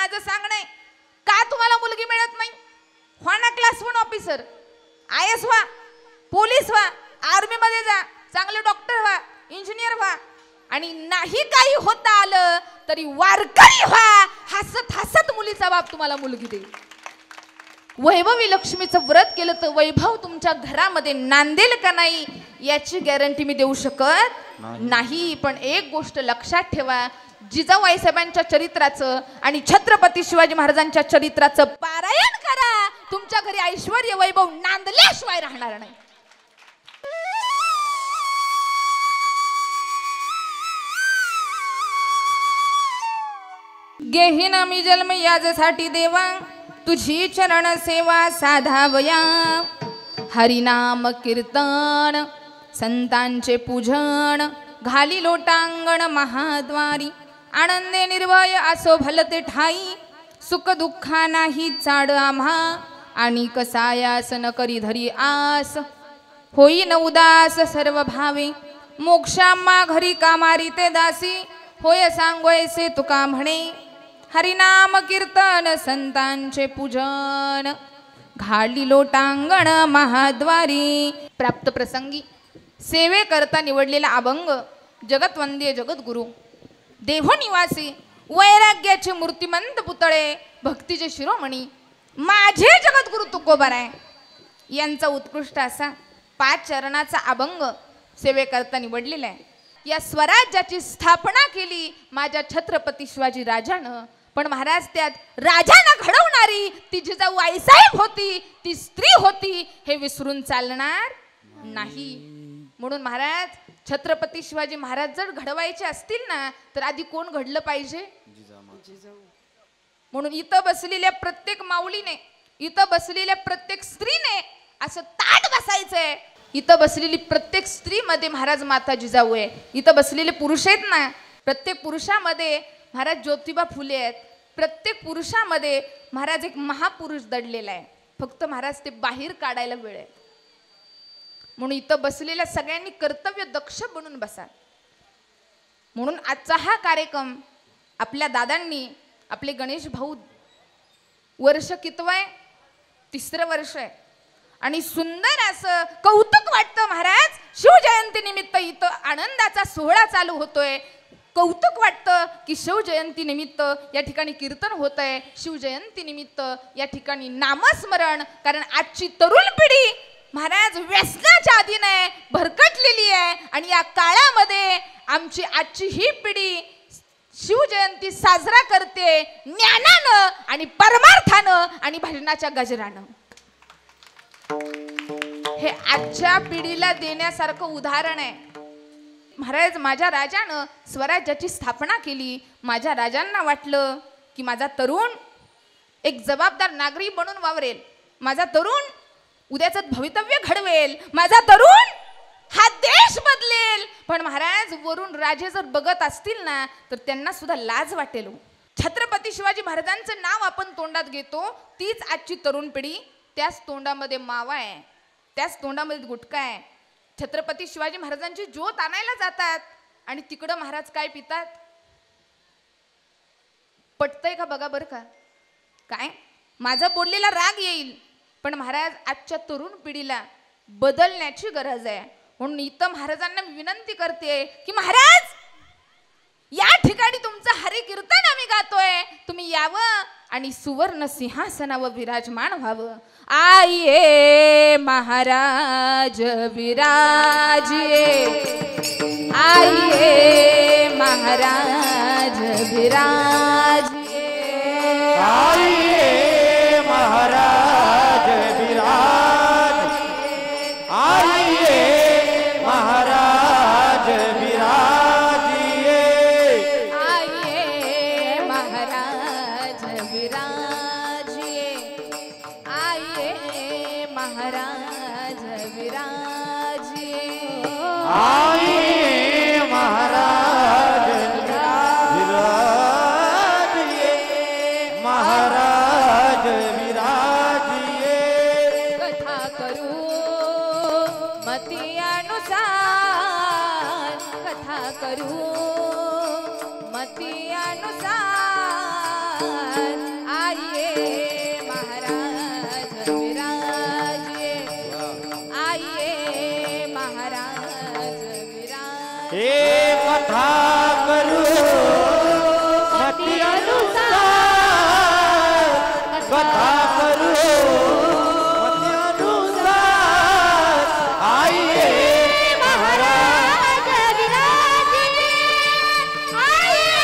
माझं सांगणे का तुम्हाला मुलगी मिळत नाही? व्हा ना क्लास 1 ऑफिसर, IAS व्हा, पोलीस व्हा, आर्मी मध्ये जा, चांगले डॉक्टर व्हा, इंजिनियर व्हा, आणि नाही काही होता आलं तरी वारकरी व्हा. हसत हसत मुलीचा बाप तुम्हाला मुलगी देईल. वैभवी लक्ष्मीचं व्रत केलं तर वैभव तुमच्या घरामध्ये नांदेल का नाही याची गॅरंटी मी देऊ शकत नाही. पण एक गोष्ट लक्षात ठेवा, जिजाबाई साहेबांच्या चरित्राचं आणि छत्रपती शिवाजी महाराजांच्या चरित्राचं पारायण करा. तुमच्या घरी ऐश्वर्य वैभव नांदल्याशिवाय राहणार नाही. घेहीन मी जन्म याजसाठी देवा, तुझी चरण सेवा साधावया. हरिनाम कीर्तन संतांचे पूजन, घाली लोटांगण महाद्वारी. आनंदे निर्भय असो भलते ठाई, सुख दुःखा नाही चाड आम्हा. आणि कसायास न करी धरी आस, होईन उदास सर्व भावे. मोक्षाम्मा घरी कामारी ते दासी, होय सांगोयसे तुका म्हणे. हरिनाम कीर्तन संतांचे पूजन, घाली लोटांगण महाद्वारी. प्राप्त प्रसंगी सेवे करता निवडलेला अभंग, जगतवंद्य जगद्गुरु, देवनिवासी, वैराग्याचे मूर्तिमंत पुतळे, भक्तीचे शिरोमणी, माझे जगद्गुरु तुकोबाराय यांचा उत्कृष्ट असा 5 चरणाचा अभंग सेवे करता निवडलेला आहे. या स्वराज्याची स्थापना केली माझ्या छत्रपती शिवाजी राजानं. पण महाराज त्यात राजांना घडवणारी ती जिजाऊ आईसाहेब होती, ती स्त्री होती, हे विसरून चालणार नाही. म्हणून महाराज छत्रपती शिवाजी महाराज जर घडवायचे असतील ना तर आधी कोण घडलं पाहिजे? म्हणून इथं बसलेल्या प्रत्येक माऊलीने, इथं बसलेल्या प्रत्येक स्त्रीने असं ताट बसायचंय. इथं बसलेली प्रत्येक स्त्रीमध्ये महाराज माता जिजाऊ आहे. इथं बसलेले पुरुष आहेत ना, प्रत्येक पुरुषामध्ये महाराज ज्योतिबा फुले आहेत. प्रत्येक पुरुषामध्ये महाराज एक महापुरुष दडलेला आहे. फक्त महाराज ते बाहेर काढायला वेळ आहे. म्हणून इथं बसलेल्या सगळ्यांनी कर्तव्य दक्ष बनून बसा. म्हणून आजचा हा कार्यक्रम आपल्या दादांनी, आपले गणेश भाऊ वर्ष कितवं आहे? 3रं वर्ष आहे. आणि सुंदर असं कौतुक वाटतं महाराज, शिवजयंती निमित्त इथं आनंदाचा सोहळा चालू होतोय. कौतुक वाटतं की शिवजयंती निमित्त या ठिकाणी कीर्तन होत आहे, शिवजयंती निमित्त या ठिकाणी नामस्मरण. कारण आजची तरुण पिढी महाराज व्यसनाच्या अधीने भरकटलेली आहे. आणि या काळामध्ये आमची आजची ही पिढी शिवजयंती साजरा करते ज्ञानानं आणि परमार्थानं आणि भजनाच्या गजरानं. हे आजच्या पिढीला देण्यासारखं उदाहरण आहे. महाराज माझ्या राजानं स्वराज्याची स्थापना केली. माझ्या राजांना वाटलं की माझा तरुण एक जबाबदार नागरिक बनून वावरेल, माझा तरुण उद्याचं भवितव्य घडवेल, माझा तरुण हा देश बदलेल. पण महाराज वरून राजे जर बघत असतील ना तर त्यांना सुद्धा लाज वाटेल. छत्रपती शिवाजी महाराजांचं नाव आपण तोंडात घेतो, तीच आजची तरुण पिढी त्याच तोंडामध्ये मावा आहे, त्याच तोंडामध्ये गुटखा आहे. छत्रपती शिवाजी महाराजांची ज्योत आणायला जातात आणि तिकडं महाराज काय पितात? पटतंय का बघा बरं का? काय माझा बोललेला राग येईल, पण महाराज आजच्या तरुण पिढीला बदलण्याची गरज आहे. म्हणून इथं महाराजांना मी विनंती करते की महाराज या ठिकाणी तुमचं हरी कीर्तन आम्ही गातोय, तुम्ही यावं आणि सुवर्ण सिंहासनावर विराजमान व्हावं. आइए महाराज विराजिए, आइए महाराज विराजिए, आइए महाराज विराजिए, आइए महाराज विराजिए, आइए महाराज विराजिए, आइए महाराज विराजिए, आइए महाराज विराजिए, महाराज विराजिए. कथा करू मती अनुसार, कथा करू मती अनुसार, अनुसार कथा करू मती अनुसार आइए महाराज विराजिए आइए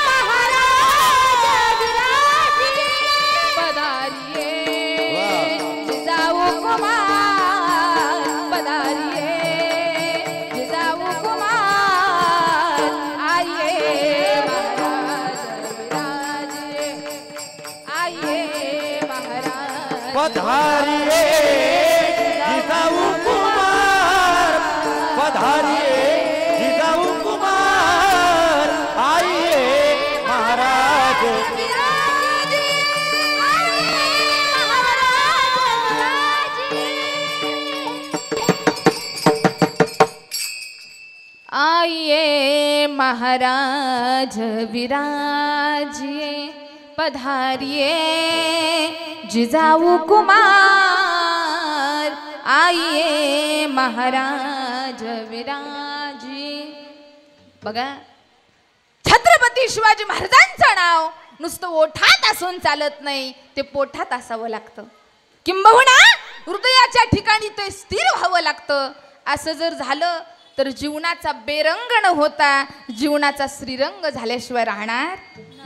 महाराज विराजिए पधारिये वाह. जिजाऊ कुमार पधारिये जिजाऊ कुमार आइए महाराज विराजिए आइए महाराज पधारिए जिजाऊ कुमार पधारिए जिजाऊ कुमार आइए महाराज विराजिए आइए महाराज विराजिए आइए महाराज विराजिए पधारिए जिजाऊ कुमार आइए महाराज विराजिए बघा छत्रपती शिवाजी महाराजांचं नाव नुसतं ओठात असून चालत नाही ते पोठात असावं लागतं किंबहुना हृदयाच्या ठिकाणी ते स्थिर व्हावं लागतं असं जर झालं तर जीवनाचा बेरंग न होता जीवनाचा श्रीरंग झाल्याशिवाय राहणार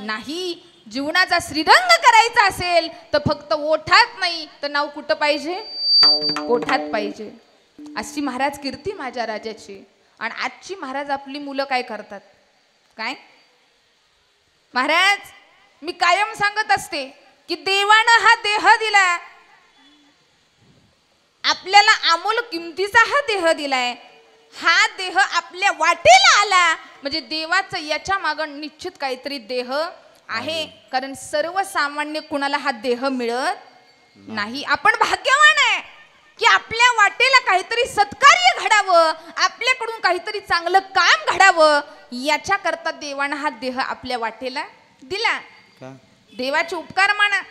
नाही जीवनाचा श्रीरंग करायचा असेल तर फक्त ओठात नाही तर नाव कुठं पाहिजे पोठात पाहिजे अशी महाराज कीर्ती माझ्या राजाची आणि आजची महाराज आपली मुलं काय करतात काय महाराज मी कायम सांगत असते की देवानं हा देह दिला आपल्याला अमोल किमतीचा हा देह दिलाय हा देह आपल्या वाटेला आला म्हणजे देवाचं याच्या मागं निश्चित काहीतरी देह आहे कारण सर्वसामान्य कुणाला हा देह मिळत नाही आपण भाग्यवान आहे की आपल्या वाटेला काहीतरी सत्कार्य घडावं आपल्याकडून काहीतरी चांगलं काम घडावं याच्या करता देवानं हा देह आपल्या वाटेला दिला देवाचे उपकार माना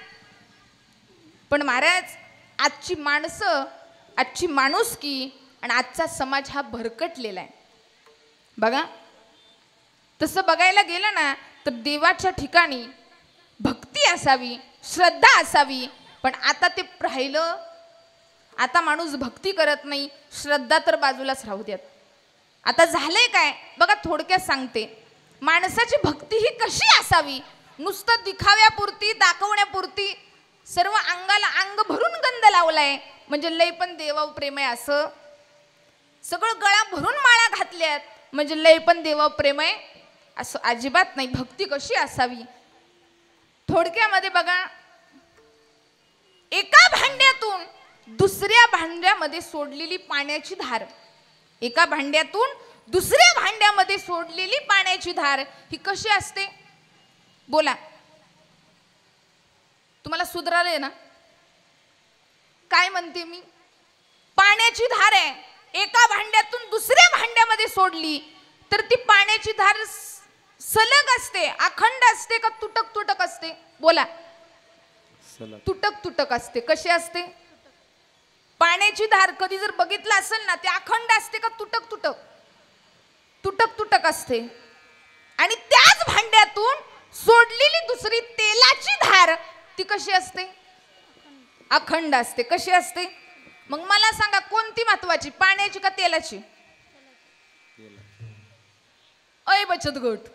पण महाराज आजची माणसं आजची माणुसकी आणि आजचा समाज हा भरकटलेला आहे बघा तसं बघायला गेलं ना तर देवाच्या ठिकाणी भक्ती असावी श्रद्धा असावी पण आता ते राहिलं आता माणूस भक्ती करत नाही श्रद्धा तर बाजूलाच राहू द्यात आता झालंय काय बघा थोडक्यात सांगते माणसाची भक्ती ही कशी असावी नुसतं दिखाव्यापुरती दाखवण्यापुरती सर्व अंगाला अंग भरून गंध लावलाय म्हणजे लय पण देवावर प्रेम आहे असं सगळं गळा भरून माळा घातल्यात म्हणजे लय पण देवावर प्रेम आहे असं अजिबात नाही भक्ती कशी असावी थोडक्यामध्ये बघा एका भांड्यातून दुसऱ्या भांड्यामध्ये सोडलेली पाण्याची धार एका भांड्यातून दुसऱ्या भांड्यामध्ये सोडलेली पाण्याची धार ही कशी असते बोला तुम्हाला सुधराले ना काय म्हणते मी पाण्याची धार आहे एका भांड्यातून दुसऱ्या भांड्यामध्ये सोडली तर ती पाण्याची धार सलग असते अखंड असते का तुटक तुटक असते बोला तुटक तुटक असते कशी असते पाण्याची धार कधी जर बघितलं असेल ना ते अखंड असते का तुटक तुटक तुटक तुटक असते आणि त्याच भांड्यातून सोडलेली दुसरी तेलाची धार ती कशी असते अखंड असते कशी असते मग मला सांगा कोणती महत्वाची पाण्याची का तेलाची अय बचत गट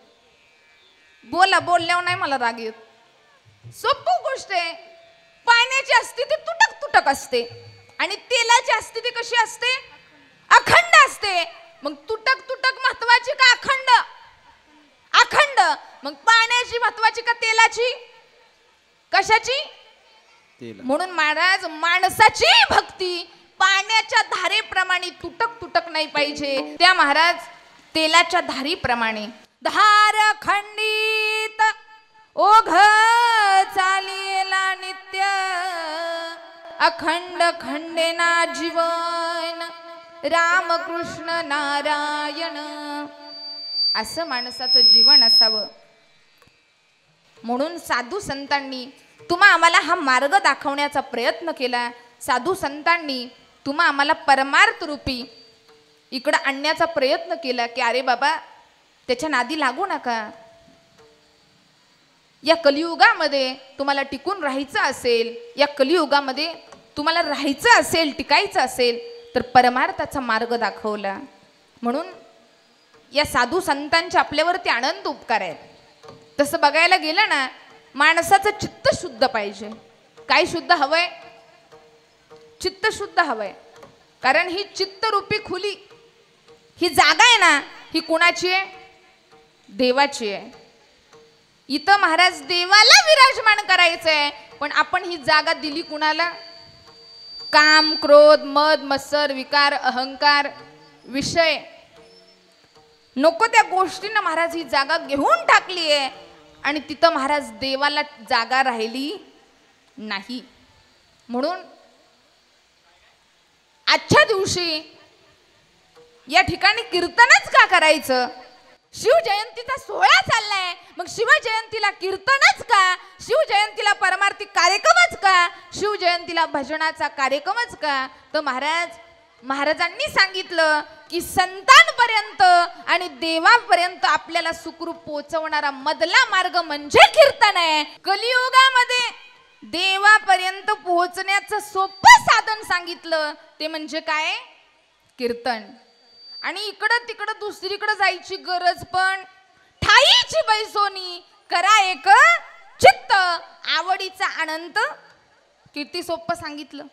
बोला बोलल्यावर नाही मला राग येत सोपी गोष्ट आहे पाण्याची असते ती तुटक तुटक असते आणि तेलाची असते ती कशी असते अखंड असते मग तुटक तुटक महत्वाची का अखंड अखंड मग पाण्याची महत्वाची का तेलाची कशाची म्हणून महाराज माणसाची भक्ती पाण्याच्या धारेप्रमाणे तुटक तुटक नाही पाहिजे त्या महाराज तेलाच्या धारीप्रमाणे धार खंडित ओघ चालेला नित्य अखंड खंडेना जीवन रामकृष्ण नारायण असं माणसाचं जीवन असावं म्हणून साधू संतांनी तुम्हा आम्हाला हा मार्ग दाखवण्याचा प्रयत्न केला साधू संतांनी तुम्हा आम्हाला परमार्थ रूपी इकडं आणण्याचा प्रयत्न केला की अरे बाबा त्याच्या नादी लागू नका या कलियुगामध्ये तुम्हाला टिकून राहायचं असेल, या कलियुगामध्ये तुम्हाला राहायचं असेल, टिकायचं असेल, तर परमार्थाचा मार्ग दाखवला. म्हणून या साधू संतांचे आपल्यावरती अनंत उपकार आहेत. तसं बघायला गेलं ना, माणसाचं चित्त शुद्ध पाहिजे. काय शुद्ध हवंय? चित्त शुद्ध हवंय. कारण ही चित्तरूपी खुली, ही जागा आहे ना, ही कुणाची आहे? देवाची आहे. इथं महाराज देवाला विराजमान करायचंय, पण आपण ही जागा दिली कुणाला? काम, क्रोध, मद, मत्सर, विकार, अहंकार, विषय, नको त्या गोष्टींना महाराज ही जागा घेऊन टाकली आहे. आणि तिथं महाराज देवाला जागा राहिली नाही. म्हणून आजच्या दिवशी या ठिकाणी कीर्तनच का करायचं? शिवजयंतीचा सोहळा चाललाय, मग शिवजयंतीला कीर्तनच का? शिवजयंतीला परमार्थिक कार्यक्रमच का? शिवजयंतीला भजनाचा कार्यक्रमच का? तर महाराजांनी सांगितलं की संतांपर्यंत आणि देवापर्यंत आपल्याला सुखरूप पोहोचवणारा मधला मार्ग म्हणजे कीर्तन आहे. कलियुगामध्ये देवापर्यंत पोहोचण्याचं सोपं साधन सांगितलं ते म्हणजे काय? कीर्तन. आणि इकडं तिकडं दुसरीकडे जायची गरज पण ठाईची बैसोनी करा एक चित्त आवडीचा अनंत. किती सोपं सांगितलं.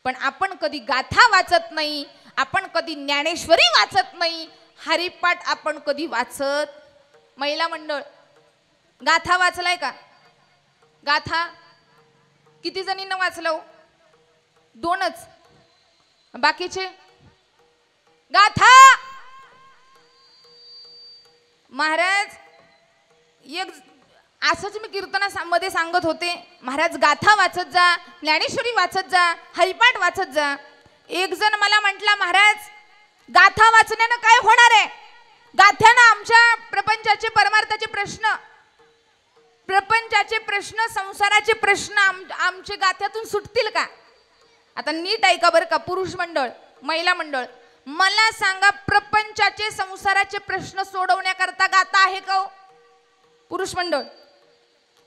पण आपण कधी गाथा वाचत नाही, आपण कधी ज्ञानेश्वरी वाचत नाही, हरिपाठ आपण कधी वाचत. महिला मंडळ गाथा वाचलाय का? गाथा किती जणींना वाचलं? 2च. बाकीचे गाथा महाराज एक असंच मी कीर्तनामध्ये सांगत होते, महाराज गाथा वाचत जा, ज्ञानेश्वरी वाचत जा, हरिपाठ वाचत जा. एक जण मला म्हटला, महाराज गाथा वाचण्यानं काय होणार आहे? गाथ्यानं आमच्या प्रपंचाचे परमार्थाचे प्रश्न, प्रपंचाचे प्रश्न, संसाराचे प्रश्न आमचे गाथ्यातून सुटतील का? आता नीट ऐका बरं का पुरुष मंडळ, महिला मंडळ, मला सांगा प्रपंचाचे संसाराचे प्रश्न सोडवण्याकरता गाथा आहे का? पुरुष मंडळ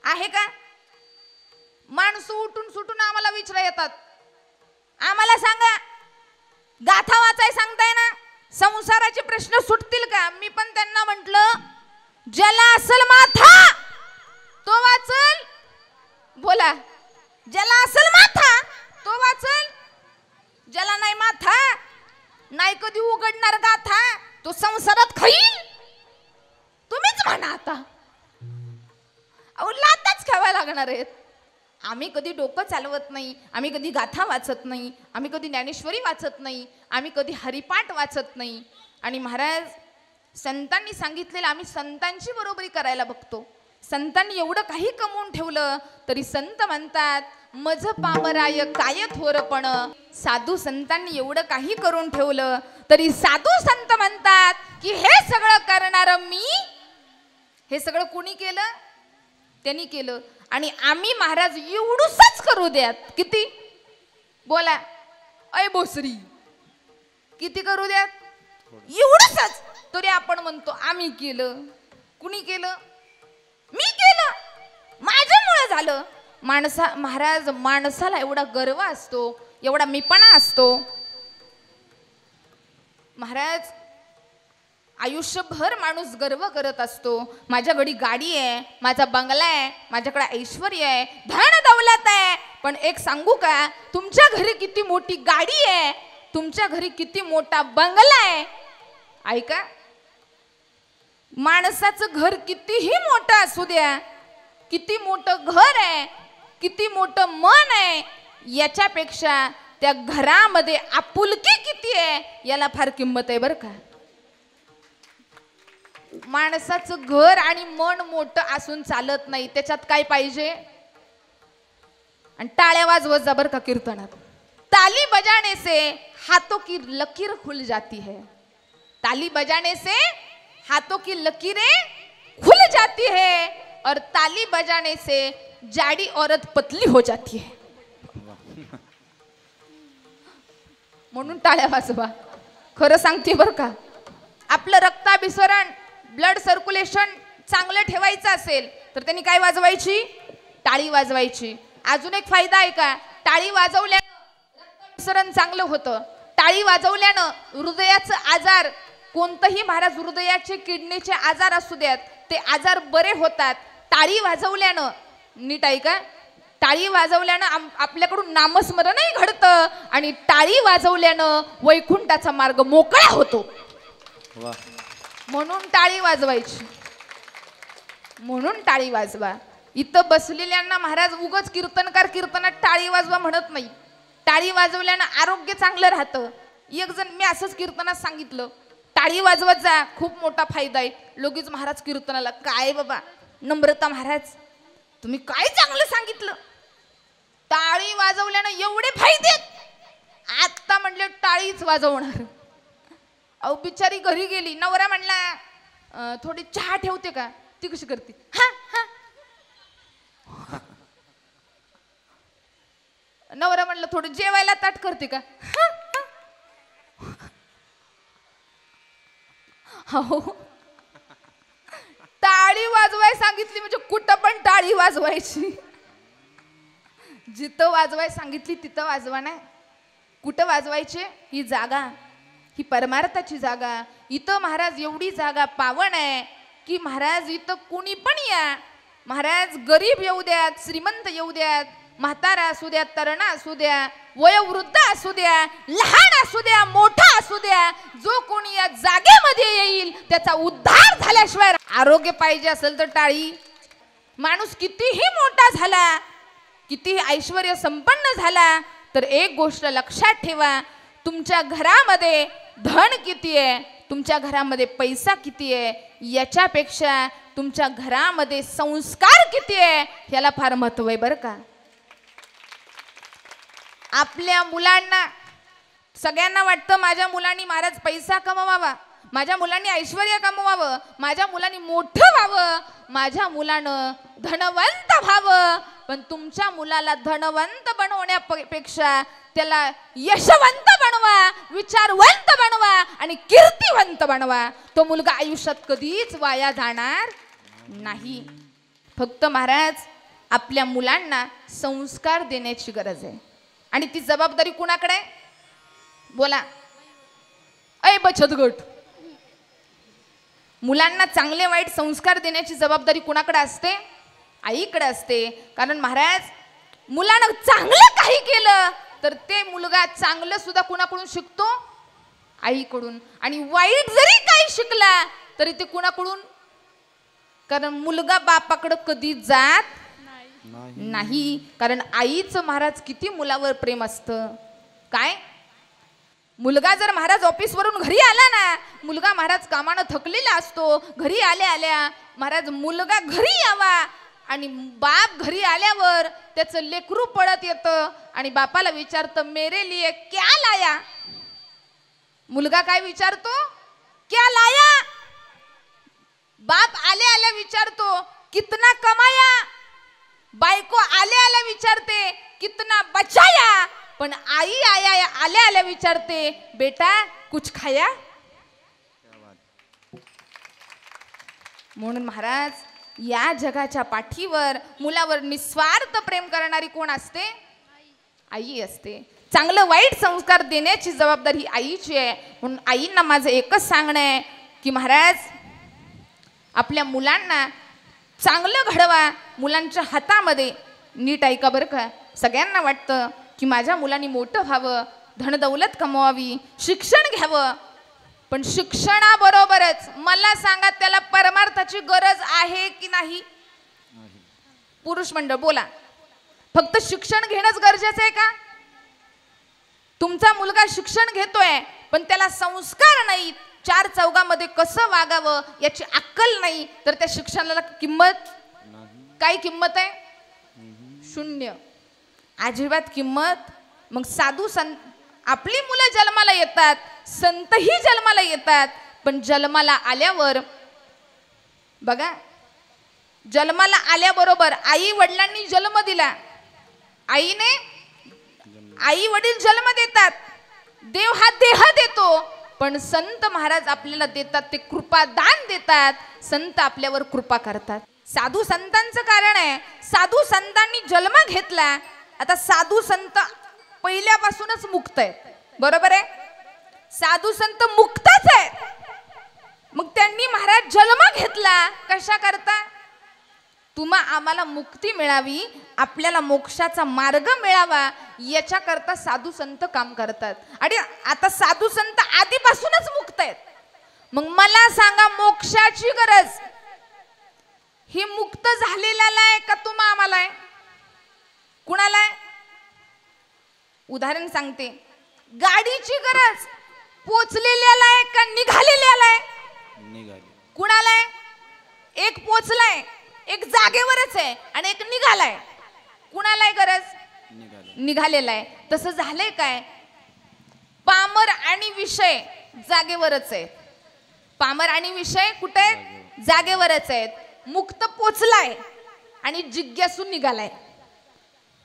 आहे का? माणसं उठून सुटून आम्हाला विचारा येतात, आम्हाला सांगा गाथा वाचाय सांगताय ना, संसाराचे प्रश्न सुटतील का? मी पण त्यांना म्हटलं, ज्याला असल माथा तो वाचल. बोला, ज्याला असल माथा तो वाचल. ज्याला नाही माथा, नाही कधी उघडणार गाथा, तो संसारात खाईल. तुम्हीच म्हणा आता. अहो लाताच खावा लागणार आहेत. आम्ही कधी डोकं चालवत नाही, आम्ही कधी गाथा वाचत नाही, आम्ही कधी ज्ञानेश्वरी वाचत नाही, आम्ही कधी हरिपाठ वाचत नाही. आणि महाराज संतांनी सांगितलेलं आम्ही संतांची बरोबरी करायला बघतो. संतांनी एवढं काही कमवून ठेवलं तरी संत म्हणतात मज पामराय काय थोरपण. साधू संतांनी एवढं काही करून ठेवलं तरी साधू संत म्हणतात की हे सगळं करणारं मी. हे सगळं कुणी केलं? त्यांनी केलं. आणि आम्ही महाराज एवढूसच करू द्यात. किती? बोला अय बोसरी, किती करू द्यात? एवढंच. तरी आपण म्हणतो आम्ही केलं. कुणी केलं? मी केलं, माझ्यामुळे झालं. महाराज माणसाला एवढा गर्व असतो, एवढा मीपणा असतो. महाराज आयुष्यभर माणूस गर्व करत असतो, माझ्याकडे गाडी आहे, माझा बंगला आहे, माझ्याकडे ऐश्वर्य आहे, धन दौलत आहे. पण एक सांगू का, तुमच्या घरी किती मोठी गाडी आहे, तुमच्या घरी किती मोठा बंगला आहे, ऐका, माणसाचं घर कितीही मोठं असू द्या, किती मोठं घर आहे, किती मोठं मन आहे, याच्यापेक्षा त्या घरामध्ये आपुलकी किती आहे याला फार किंमत आहे बरं का. माणसाचं घर आणि मन मोठं असून चालत नाही, त्याच्यात काय पाहिजे? आणि टाळ्या वाजवत जा बरं का कीर्तनात. ताली बजाने से हाथों की लकीर खुल जाती है. ताली बजाने से हाथों की लकीरें खुल जाती है और ताली बजाने से जाडी औरत पतली हो जाती है. म्हणून टाळ्या वाजवा. खरं सांगते बरं का. आपलं रक्ताभिसरण, ब्लड सर्क्युलेशन चांगलं ठेवायचं असेल तर त्यांनी काय वाजवायची? टाळी वाजवायची. अजून एक फायदा आहे का? टाळी वाजवल्यानं रक्तभिसरण चांगलं होतं. टाळी वाजवल्यानं हृदयाचं आजार, कोणतंही महाराज हृदयाचे किडनीचे आजार असू द्यात, ते आजार बरे होतात. टाळी वाजवल्यानं, नीट ऐका, टाळी वाजवल्यानं आपल्याकडून नामस्मरणही घडतं आणि टाळी वाजवल्यानं वैकुंठाचा मार्ग मोकळा होतो. म्हणून टाळी वाजवायची, म्हणून टाळी वाजवा. इथं बसलेल्यांना महाराज उगच कीर्तनकार कीर्तनात टाळी वाजवा म्हणत नाही. टाळी वाजवल्यानं आरोग्य चांगलं राहतं. एक जण मी असंच कीर्तनात सांगितलं, टाळी वाजवत जा, खूप मोठा फायदा आहे. लगेच महाराज कीर्तनाला, काय बाबा नम्रता महाराज, तुम्ही काय चांगलं सांगितलं, टाळी वाजवल्यानं एवढे फायदे. आता म्हणले टाळीच वाजवणार. अहो बिचारी घरी गेली, नवरा म्हणला थोडी चहा ठेवते का? ती कशी करते? हा हा. नवरा म्हणलं थोडं जेवायला ताट करते का? हो, टाळी वाजवाय सांगितली म्हणजे कुठं पण टाळी वाजवायची. जिथं वाजवाय सांगितली तिथं वाजवा नाही. कुठं वाजवायचे? ही जागा, ही परमार्थाची जागा. इथं महाराज एवढी जागा पावन आहे की महाराज इथं कुणी पण या. महाराज गरीब येऊ द्यात, श्रीमंत येऊ द्यात, म्हातारा असू द्या, तरुणा असू द्या, वयोवृद्ध असू द्या, लहान असू द्या, मोठा असू द्या, जो कोणी या जागेमध्ये येईल त्याचा उद्धार झाल्याशिवाय. आरोग्य पाहिजे असेल तर टाळी. माणूस कितीही मोठा झाला, कितीही ऐश्वर्य संपन्न झाला, तर एक गोष्ट लक्षात ठेवा, तुमच्या घरामध्ये धन किती आहे, तुमच्या घरामध्ये पैसा किती आहे, याच्यापेक्षा तुमच्या घरामध्ये संस्कार किती आहे याला फार महत्त्व आहे बरं का. आपल्या मुलांना, सगळ्यांना वाटतं माझ्या मुलांनी महाराज पैसा कमवावा, माझ्या मुलांनी ऐश्वर्य कमवावं, माझ्या मुलांनी मोठं व्हावं, माझ्या मुलानं धनवंत व्हावं. पण तुमच्या मुलाला धनवंत बनवण्यापेक्षा त्याला यशवंत बनवा, विचारवंत बनवा आणि कीर्तिवंत बनवा. तो मुलगा आयुष्यात कधीच वाया जाणार नाही. फक्त महाराज आपल्या मुलांना संस्कार देण्याची गरज आहे. आणि ती जबाबदारी कुणाकडे आहे? बोला. अय बचत गट. मुलांना चांगले वाईट संस्कार देण्याची जबाबदारी कुणाकडे असते? आईकडे असते. कारण महाराज मुलानं चांगलं काही केलं तर ते मुलगा चांगलं सुद्धा कुणाकडून शिकतो? आईकडून. आणि वाईट जरी काही शिकला तरी ते कुणाकडून? कारण मुलगा बापाकडे कधी जात नाही. कारण आईचं महाराज किती मुलावर प्रेम असतं. काय मुलगा जर महाराज ऑफिसवरून घरी आला ना, मुलगा महाराज कामानं थकलेला असतो, घरी आल्या आल्या महाराज मुलगा घरी यावा आणि बाप घरी आल्यावर त्याचं लेकरू पडत येतं आणि बापाला विचारतं मेरे लिए क्या लाया. मुलगा काय विचारतो? क्या लाया. बाप आल्या आल्या विचारतो कितना कमाया. बायको आल्या आल्या विचारते कितना बचाया. पण आई आया आल्या आल्या विचारते बेटा कुछ खाया. म्हणून महाराज या जगाच्या पाठीवर मुलावर निस्वार्थ प्रेम करणारी कोण असते? आई असते. चांगलं वाईट संस्कार देण्याची जबाबदारी आईची आहे. म्हणून आईंना माझं एकच सांगणं आहे की महाराज आपल्या मुलांना चांगलं घडवा. मुलांच्या हातामध्ये नीट ऐका बरं का. सगळ्यांना वाटतं की माझ्या मुलांनी मोठं व्हावं, धनदौलत कमवावी, शिक्षण घ्यावं. पण शिक्षणाबरोबरच मला सांगा त्याला परमार्थाची गरज आहे की नाही? पुरुष मंडळ बोला. फक्त शिक्षण घेणंच गरजेचं आहे का? तुमचा मुलगा शिक्षण घेतोय पण त्याला संस्कार नाहीत, चार चौघामध्ये कसं वागावं याची अक्कल नाही, तर त्या शिक्षणाला किंमत काय किंमत आहे? शून्य. अजिबात किंमत. मग साधू संत आपली मुलं जन्माला येतात, संतही जन्माला येतात, पण जन्माला आल्यावर बघा, जन्माला आल्याबरोबर आई वडिलांनी जन्म दिला, आईने आई वडील जन्म देतात, देव हा देह देतो, पण संत महाराज आपल्याला देतात ते कृपादान देतात. संत आपल्यावर कृपा करतात. साधू संतांचं कारण आहे, साधू संतांनी जन्म घेतला. आता साधू संत पहिल्यापासूनच मुक्त आहेत, बरोबर आहे. साधू संत मुक्तच आहेत. मग त्यांनी महाराज जन्म घेतला कशा करता? तुम्हा आम्हाला मुक्ती मिळावी, आपल्याला मोक्षाचा मार्ग मिळावा, याच्याकरता साधू संत काम करतात. आणि आता साधू संत आधीपासूनच मुक्त आहेत. मग मला सांगा, मोक्षाची गरज ही मुक्त झालेल्याला आहे का तुम्हा आम्हाला आहे? कुणाला आहे? उदाहरण सांगते. गाडीची गरज पोचलेल्याला आहे का निघालेल्याला आहे? कुणाला आहे? एक पोचलाय, एक जागेवरच आहे आणि एक निघालाय. कुणाला आहे गरज? निघालेला आहे. तसं झालंय काय? पामर आणि विषय जागेवरच आहेत. पामर आणि विषय कुठे आहेत? जागेवरच आहेत. मुक्त पोचलाय आणि जिज्ञासू निघालाय.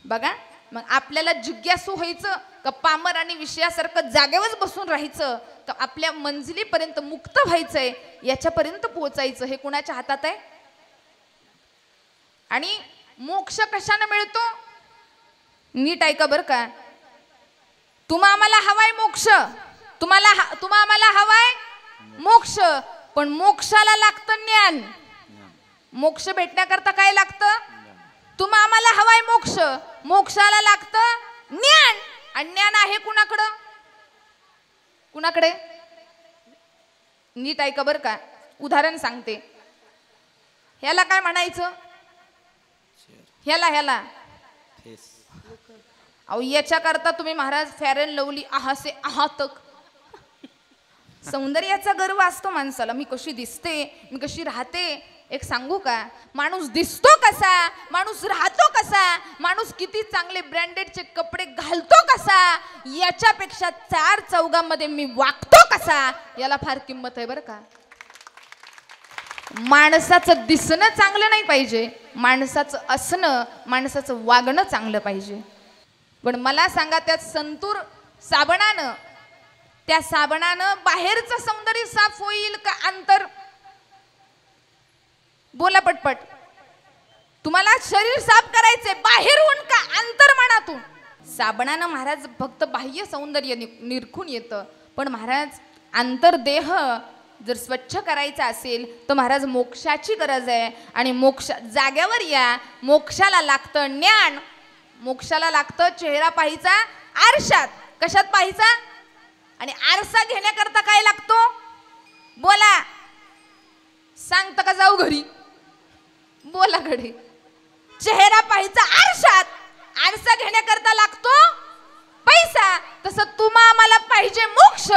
बघा, मग आपल्याला जिज्ञासू व्हायचं का पामर आणि विषयासारखं जागेवर बसून राहायचं का आपल्या मंजिलीपर्यंत मुक्त व्हायचंय, याच्यापर्यंत पोहोचायचं? हे कुणाच्या हातात आहे? आणि मोक्ष कशाने मिळतो? नीट ऐका बरं का. तुम्हा आम्हाला हवाय मोक्ष, तुम्हा आम्हाला हवाय मोक्ष, पण मोक्षाला लागतं ज्ञान. मोक्ष भेटण्याकरता काय लागतं? तुम्हा आम्हाला हवाय मोक्ष, मोक्षाला लागतं ज्ञान. आणि ज्ञान आहे कुणाकडं? कुणाकडे? नीट ऐका बरं का. उदाहरण सांगते. ह्याला काय म्हणायचं? ह्याला अहो, याच्याकरता तुम्ही महाराज फेअर अँड लवली आहासे आहातक. सौंदर्याचा गर्व असतो माणसाला. मी कशी दिसते, मी कशी राहते. एक सांगू का, माणूस दिसतो कसा, माणूस राहतो कसा, माणूस किती चांगले ब्रँडेडचे कपडे घालतो कसा, याच्यापेक्षा चार चौघांमध्ये मी वागतो कसा, याला फार किंमत आहे बरं का. माणसाचं दिसणं चांगलं नाही पाहिजे, माणसाचं असणं, माणसाचं वागणं चांगलं पाहिजे. पण मला सांगा, त्या संतूर साबणानं, त्या साबणानं बाहेरचं सौंदर्य साफ होईल का अंतर? बोला पटपट. तुम्हाला शरीर साफ करायचंय बाहेरून का अंतर्मनातून? साबणानं महाराज फक्त बाह्य सौंदर्य निरखून येतं, पण महाराज अंतर्देह जर स्वच्छ करायचा असेल तर महाराज मोक्षाची गरज आहे. आणि मोक्ष जाग्यावर या. मोक्षाला लागतं ज्ञान, मोक्षाला लागतं चेहरा पाहायचा आरशात. कशात पाहायचा? आणि आरसा घेण्याकरता काय लागतो? बोला. सांगता का जाऊ घरी? बोला घडी. चेहरा पाहायचा आरशात, आरसा घेण्याकरता लागतो पैसा. तसं तुम्हा आम्हाला पाहिजे मोक्ष,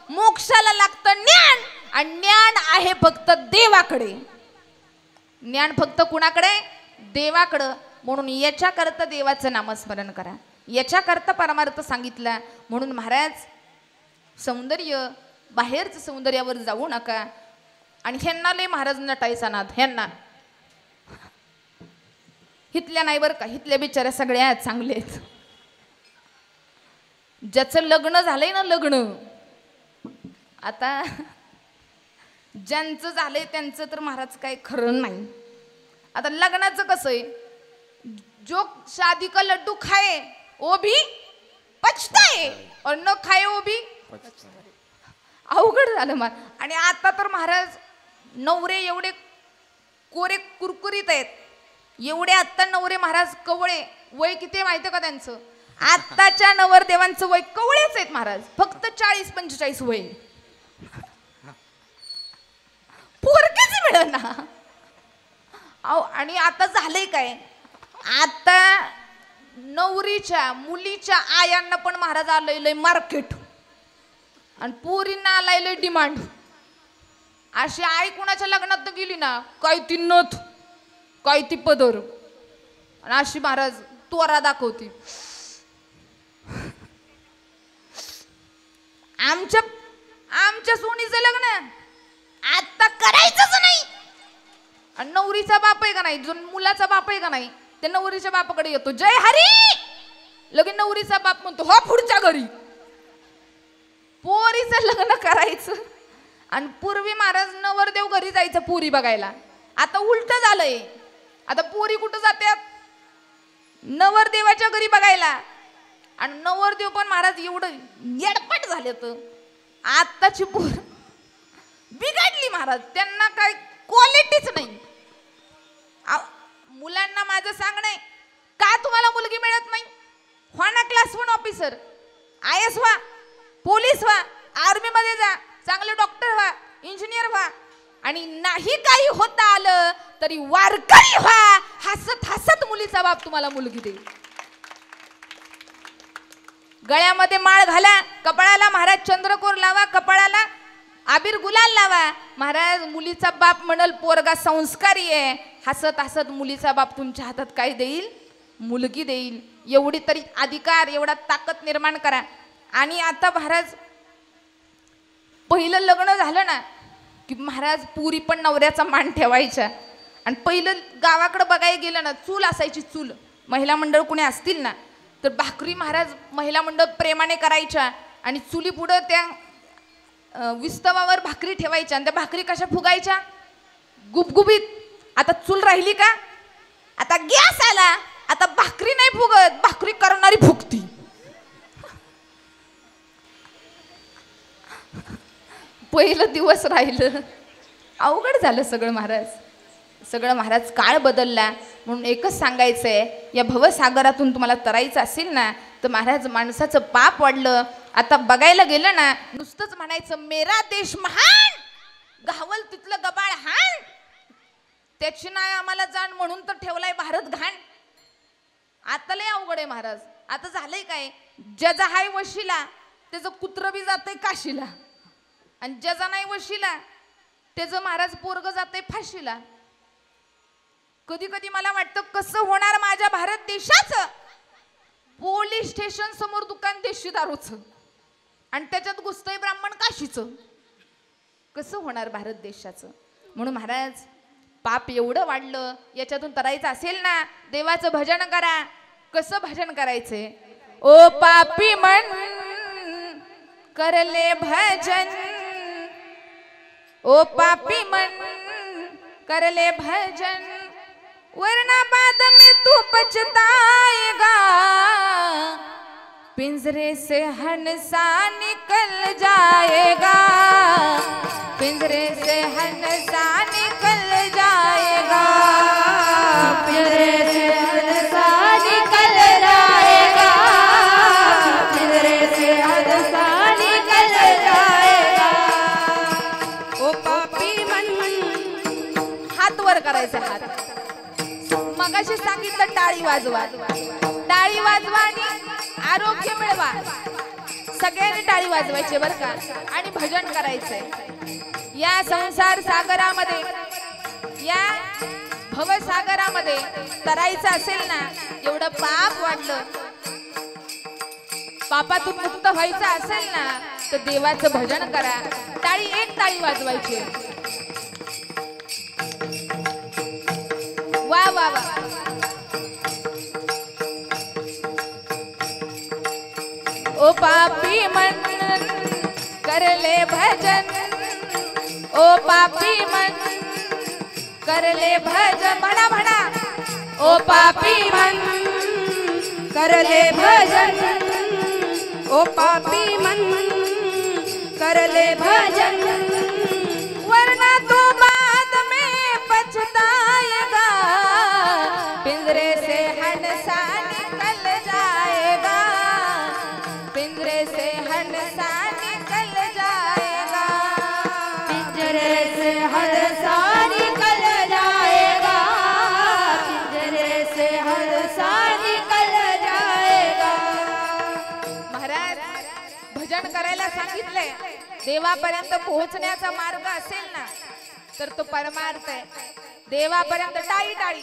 मोक्षाला लागतं ज्ञान. आणि ज्ञान आहे फक्त देवाकडे. ज्ञान फक्त कुणाकडे? देवाकडं. म्हणून याच्याकरता देवाचं नामस्मरण करा, याच्याकरता परमार्थ सांगितला. म्हणून महाराज सौंदर्य बाहेरचं सौंदर्यावर जाऊ नका. आणि ह्यांना लय महाराज नटायचा नाद. ह्यांना हितल्या नाही बरं का, हितल्या बिचाऱ्या सगळ्या चांगले आहेत. ज्याचं लग्न झालंय ना, लग्न, आता ज्यांचं झालंय त्यांचं तर महाराज काय खरं नाही. आता लग्नाचं कसं आहे, जो शादी का लड्डू खाए वो भी पछताए और न खाए वो भी अवघड झालं मग. आणि आता तर महाराज नवरे एवढे कोरे कुरकुरीत आहेत, एवढे आत्ता नवरे महाराज कवळे. वय किती माहिती का त्यांचं? आत्ताच्या नवरदेवांचं वय कवळेच आहेत महाराज, फक्त 40-45 वय. पोरकीच मिळेना. आणि आता झालंय काय, आता नवरीच्या मुलीच्या आयांना पण महाराज आलंय लय मार्केट, आणि पोरींना आलाय लय डिमांड. अशी आई कुणाच्या लग्नात गेली ना, काय ती नथ, काय ती पदर, आणि अशी महाराज तोरा दाखवती. आमच्या सोनीचं लग्न आता करायचंच नाही. आणि नवरीचा बाप आहे का नाही, जो मुलाचा बाप आहे का नाही, त्या नवरीच्या बापाकडे येतो, जय हरी. लगेच नवरीचा बाप म्हणतो, हो पुढच्या घरी. पोरीचं लग्न करायचं. आणि पूर्वी महाराज नवरदेव घरी जायचं पोरी बघायला. आता उलट झालंय. आता पोरी कुठं जातात? नवरदेवाच्या घरी बघायला. आणि नवरदेव पण महाराज एवढं येडपट झाले तर आत्ताची पोर बिघडली महाराज. त्यांना काय क्वालिटीच नाही. मुलांना माझं सांगणं आहे, का तुम्हाला मुलगी मिळत नाही? व्हा ना क्लास 1 ऑफिसर, IAS व्हा, पोलीस व्हा, आर्मी मध्ये जा, चांगले डॉक्टर व्हा, इंजिनियर व्हा. आणि नाही काही होता आलं तरी वारकरी व्हा. हसत हसत मुलीचा बाप तुम्हाला मुलगी देईल. गळ्यामध्ये माळ घाला, कपाळाला महाराज चंद्रकोर लावा, कपाळाला आबीर गुलाल लावा. महाराज मुलीचा बाप म्हणल पोरगा संस्कारी आहे. हसत हसत मुलीचा बाप तुमच्या हातात काय देईल? मुलगी देईल. एवढी तरी अधिकार, एवढा ताकद निर्माण करा. आणि आता महाराज पहिलं लग्न झालं ना की महाराज पुरी पण नवऱ्याचा मान ठेवायच्या. आणि पहिलं गावाकडे बघायला गेलं ना, चूल असायची. चूल महिला मंडळ कुणी असतील ना तर भाकरी महाराज महिला मंडळ प्रेमाने करायच्या. आणि चुली पुढं त्या विस्तवावर भाकरी ठेवायच्या. आणि त्या भाकरी कशा फुगायच्या? गुबगुबीत. आता चूल राहिली का? आता गॅस आला. आता भाकरी नाही फुगत, भाकरी करणारी फुगती. पहिलं दिवस राहिलं. अवघड झालं सगळं महाराज. सगळं महाराज काळ बदलला. म्हणून एकच सांगायचंय, या भवसागरातून तुम्हाला तरायचं असेल ना तर महाराज माणसाचं पाप वाढलं. आता बघायला गेलं ना नुसतंच म्हणायचं मेरा देश महान, गावल तिथलं गबाळ हाण, त्याची नाही आम्हाला जाण म्हणून तर ठेवलाय भारत घाण. आता लय अवघड आहे महाराज. आता झालंय काय, ज्याचा हाय वशीला त्याचं कुत्र बी जातंय काशीला. आणि ज्याचा नाही वशीला त्याचं महाराज पोरग जातंय फाशीला. कधी कधी मला वाटतं कसं होणार माझ्या भारत देशाचं? पोलीस स्टेशन समोर दुकान देशी दारूचं आणि त्याच्यात घुसतंय ब्राह्मण काशीचं. कसं होणार भारत देशाचं? म्हणून महाराज पाप एवढं वाढलं. याच्यातून तरायचं असेल ना देवाचं भजन करा. कसं भजन करायचंय? ओ पापी मन करले भजन, ओ पापी मन करले भजन, वरना बाद में तू पछताएगा, पिंजरे से हंसा निकल जाएगा, पिंजरे से हंसा निकल जाएगा, पिंजरे से हंसा निकल जाएगा, पिंजरे से हंसा निकल जाएगा. ओ पापी मन. हात वर करायचा. हात मगाशी सांगितलं टाळी वाजवा. टाळी वाजवा आणि आरोग्य मिळवा. सगळ्यांनी टाळी वाजवायची बरं का. आणि भजन करायचंय. या संसार सागरामध्ये, या भवसागरामध्ये तरायचं असेल ना, एवढं पाप वाढलं, पापातून मुक्त व्हायचं असेल ना तर देवाचं भजन करा. टाळी, एक टाळी वाजवायची. वा वा वा. ओ पापी मन कर ले भजन, ओ पापी मन कर ले भजन. म्हणा म्हणा. ओ पापी मन कर ले भजन, ओ पापी मन कर ले भजन, वरना तू बाद में पछताएगा, पिंजरे से हंसा निकल जाएगा, पिंजरे से हंसा निकल जाएगा, पिंजरे से हंसा निकल जाएगा, पिंजरे से हंसा निकल जाएगा. महाराज भजन करायला सांगितलंय. देवापर्यंत पोहोचण्याचा मार्ग असेल ना तर तो परमार्थ आहे. देवापर्यंत टाळी टाळी.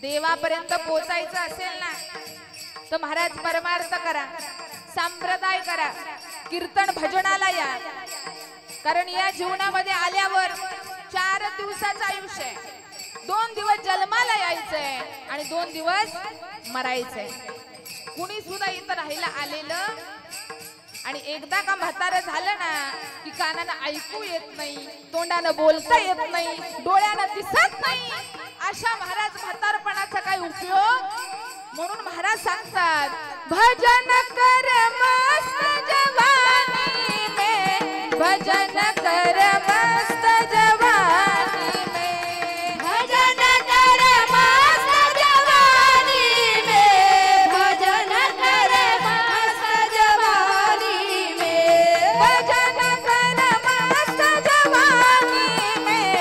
देवापर्यंत पोहोचायचं असेल ना तर महाराज परमार्थ करा, संप्रदाय करा, कीर्तन भजनाला या. कारण या जीवनामध्ये आल्यावर 4 दिवसाचं आयुष्य आहे. 2 दिवस जन्माला यायचंय आणि 2 दिवस मरायचंय. कुणी सुद्धा इथं राहायला आलेलं आणि एकदा का म्हातारं झालं ना की कानानं ऐकू येत नाही, तोंडानं बोलता येत नाही, डोळ्यानं दिसत नाही, अशा महाराज म्हातारपणाचा काय उपयोग म्हणून महाराज सांगतात भजन कर मस्त जवानी में भजन कर मस्त जवानी में भजन कर मस्त जवानी में भजन कर मस्त जवानी में भजन कर मस्त जवानी में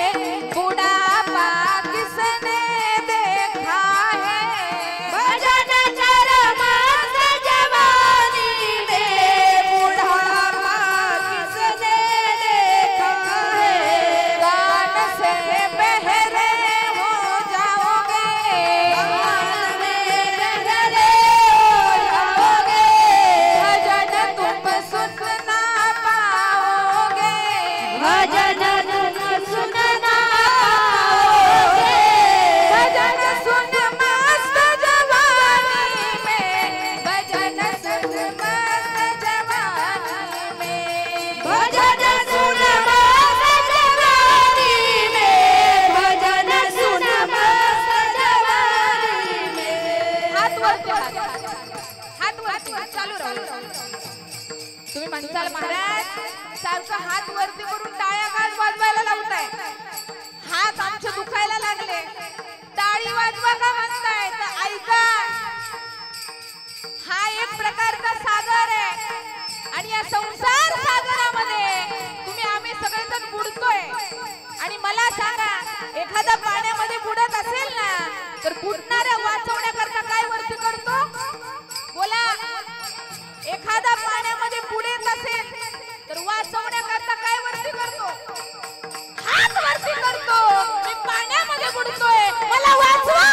बुढ़ापा किसने देखा है भजन कर मस्त जवानी में बुढ़ापा किसने देखा है गान से बहरे हो जाओगे गान में बहरे हो जाओगे भजन तुम सुन ना पाओगे भजन तुम सुन ना पाओगे भजन सुन मस्त जवानी में भजन सुन मस्त जवानी में भजन सुन मस्त जवानी में भजन सुन मस्त जवानी में हात वरती चालू राहू तुम्ही म्हणताल महाराज सारखं हात वरती करून टाळ्या काढ वाजवायला लावताय हात आमचे दुखायला लागले टाळी वाजवा का म्हणताय तर ऐका हा एक प्रकारचा सागर आहे आणि या संसार सागरामध्ये तुम्ही आम्ही सगळेजण बुडतोय आणि मला सांगा एखादा पाण्यामध्ये बुडत असेल ना तर बुडणाऱ्या वाचवण्याकरता काय वरती करतो बोला एखादा पाण्यामध्ये बुडत असेल तर वाचवण्याकरता काय वरती करतो हात वरती करतो मी पाण्यामध्ये बुडतोय मला वाचवा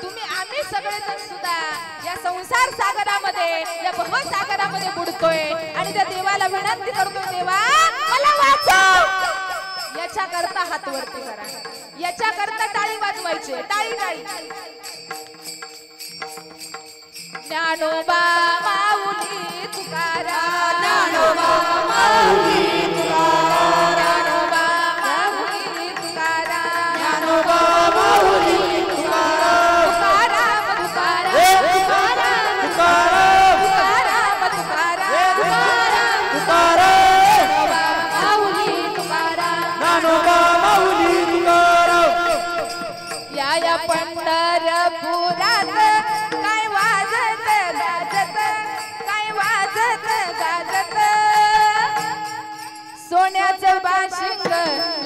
तुम्ही आम्ही सगळेजण सुद्धा या संसार सागरामध्ये या भवसागरामध्ये बुडतोय आणि त्या देवाला विनंती करतोय देवा मला वाचव याच्या करता हात वरती करा याच्या करता टाळी वाजवायची टाळी टाळी ज्ञानोबा माऊली तुकाराम ज्ञानोबा माऊली तुकाराम ज्ञानोबा माऊली तुकाराम ज्ञानोबा माऊली तुकाराम तुकाराम तुकाराम तुकाराम तुकाराम तुकाराम तुकाराम माऊली तुकाराम ज्ञानोबा माऊली तुकाराम या पंढरपुरात काय वाजत गाजत काय वाजत गाजत सोन्याचं बाशिंग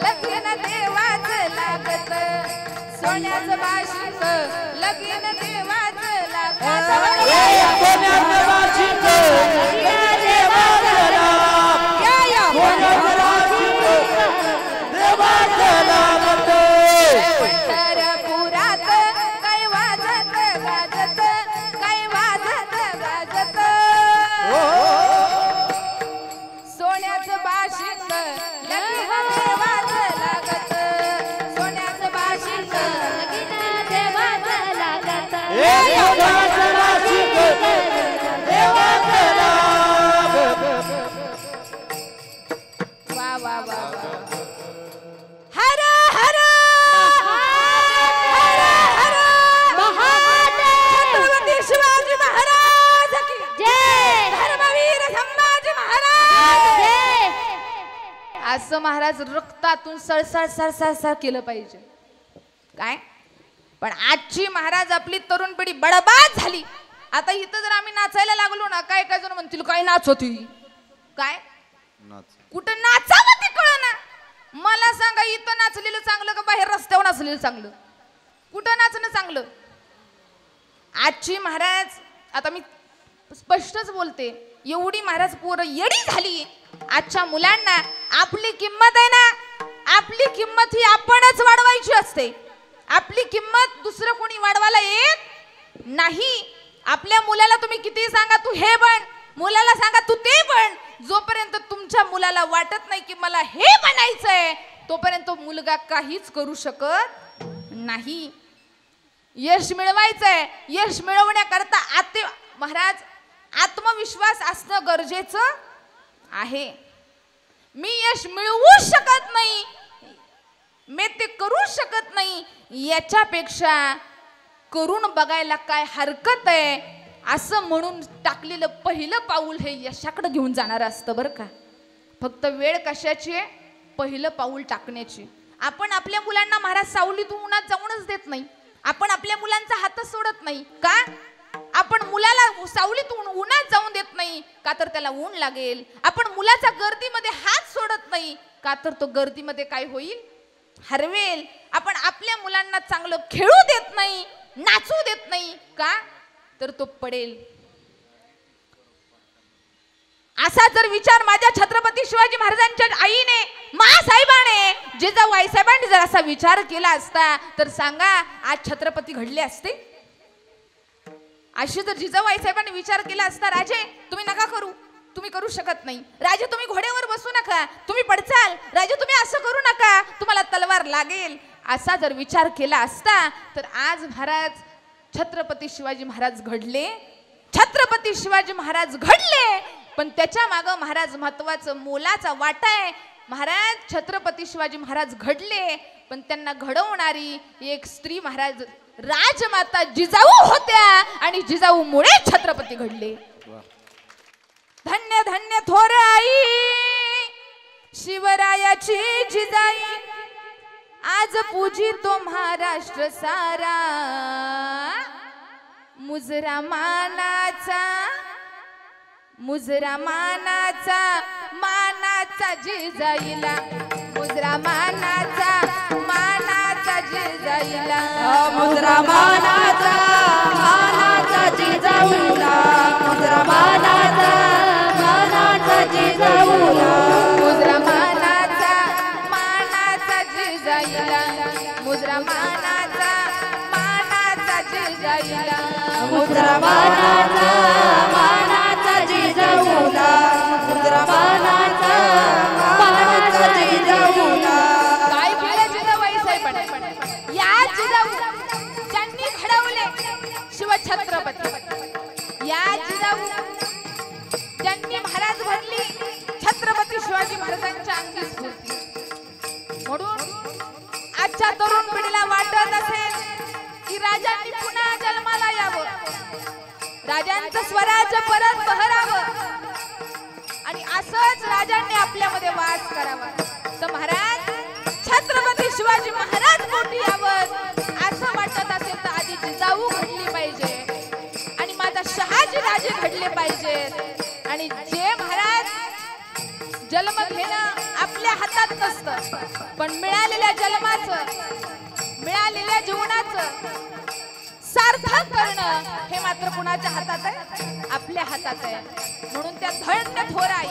लगीन देवाच लागत सोन्याचं बाशिंग लगीन देवाच लागत सोन्याचं बाशिंग देवाचं लागत. सोन्याचं बाशिंग देवाचं लागत. पंढरपुरात काय वाजत गाजत काय वाजत गाजत सोन्याचं बाशिंग लगीन देवाचं लागत सोन्याचं बाशिंग लगीन देवाचं लागत सोन्याचं बाशिंग देवाचं लागत. वा वा वा हर हर हर हर छत्रपती शिवाजी महाराज की जय धर्मवीर संभाजी महाराज जय असं महाराज रक्तातून सळसळ सळसळ केलं पाहिजे काय पण आजची महाराज आपली तरुण पिढी बडबाद झाली आता इथं जर आम्ही नाचायला लागलो ना काय काय जण म्हणतील काय नाच होती काय कुठं नाचावं ते कळना मला सांगा इथं नाचलेलं चांगलं का बाहेर रस्त्यावर नाचलेलं चांगलं कुठं नाचणं चांगलं आजची महाराज आता मी स्पष्टच बोलते एवढी महाराज पोरं येडी झाली आजच्या मुलांना आपली किंमत आहे ना आपली किंमत ही आपणच वाढवायची असते आपली किंमत दुसरं कोणी वाढवायला येत नाही आपल्या मुलाला तुम्ही किती सांगा तू हे बन मुलाला सांगा तू ते बन जोपर्यंत तुमच्या मुलाला वाटत नाही की मला हे बनायचंय तोपर्यंत मुलगा काहीच करू शकत नाही यश मिळवायचंय यश मिळवण्याकरता महाराज आत्मविश्वास असणं गरजेचं आहे मी यश मिळवू शकत नाही मी ते करू शकत नाही, याच्यापेक्षा करून बघायला काय हरकत आहे असं म्हणून टाकलेलं पहिलं पाऊल हे यशाकडे घेऊन जाणार असतं बरं का. फक्त वेळ कशाची आहे? पहिलं पाऊल टाकण्याची. आपण आपल्या मुलांना महाराज सावलीत उन्हात जाऊनच देत नाही. आपण आपल्या मुलांचा हातच सोडत नाही का? आपण मुलाला सावलीत उन्हात जाऊन देत नाही का तर त्याला ऊन लागेल. आपण मुलाचा गर्दीमध्ये हात सोडत नाही का तर तो गर्दीमध्ये काय होईल? हरवेल. आपण आपल्या मुलांना चांगलं खेळू देत नाही, नाचू देत नाही का तर तो पडेल. असा जर विचार माझ्या छत्रपती शिवाजी महाराजांच्या आईने, मासाहेबाने, जिजाऊ आईसाहेबांनी जर असा विचार केला असता तर सांगा आज छत्रपती घडले असते? अशी जर जिजाऊ आईसाहेबांनी विचार केला असता, राजे तुम्ही नका करू, तुम्ही करू शकत नाही, राजे तुम्ही घोड्यावर बसू नका, तुम्ही पडचाल, राजे तुम्ही असं करू नका, तुम्हाला तलवार लागेल, असा जर विचार केला असता तर आज महाराज छत्रपती शिवाजी महाराज घडले. छत्रपती शिवाजी महाराज घडले, पण त्याच्या मागं महाराज महत्वाचं मोलाचा वाटा आहे. महाराज छत्रपती शिवाजी महाराज घडले, पण त्यांना घडवणारी एक स्त्री महाराज राजमाता जिजाऊ होत्या आणि जिजाऊमुळे छत्रपती घडले. धन्य धन्य थोर आई शिवरायाची जिजाई, आज पूजितो महाराष्ट्र सारा. मुजरा मानाचा जिजाईला, मुजरा मानाचा जिजाईला, मुजरा मानाचा जिजाऊला, मुजरा मानाचा जिजाऊला, मुजरा मानाचा जिजाईला, मुजरा मानाचा जिजाईला, मुजरा मानाचा जिजाऊला, मुजरा मानाचा जिजाऊला. काय केलं जिजाऊ आईसाहेबांनी? या जिजाऊ ज्यांनी घडवले शिवछत्रपती, या जिजाऊ ज्यांनी महाराज घडली छत्रपती शिवाजी महाराजांच्या अंगी स्फूर्ती. म्हणून आजच्या तरुण पिढीला वाटत असेल की राजांनी पुन्हा जन्माला यावं, राजांचं स्वराज्य परत बहरावं आणि असंच राजांनी आपल्यामध्ये वास करावा. तर महाराज छत्रपती शिवाजी महाराज मोठी यावं असं वाटत असेल तर आधी जिजाऊ घडली पाहिजे आणि माझा शहाजी राजे घडले पाहिजेत. आणि जे महाराज जन्म घेणं आपल्या हातात नसतं, पण मिळालेल्या जन्माचं, मिळालेल्या जीवनाचं सार्थक करणं हे मात्र कुणाच्या हातात आहे? आपल्या हातात आहे. म्हणून त्या धन्य थोर आई,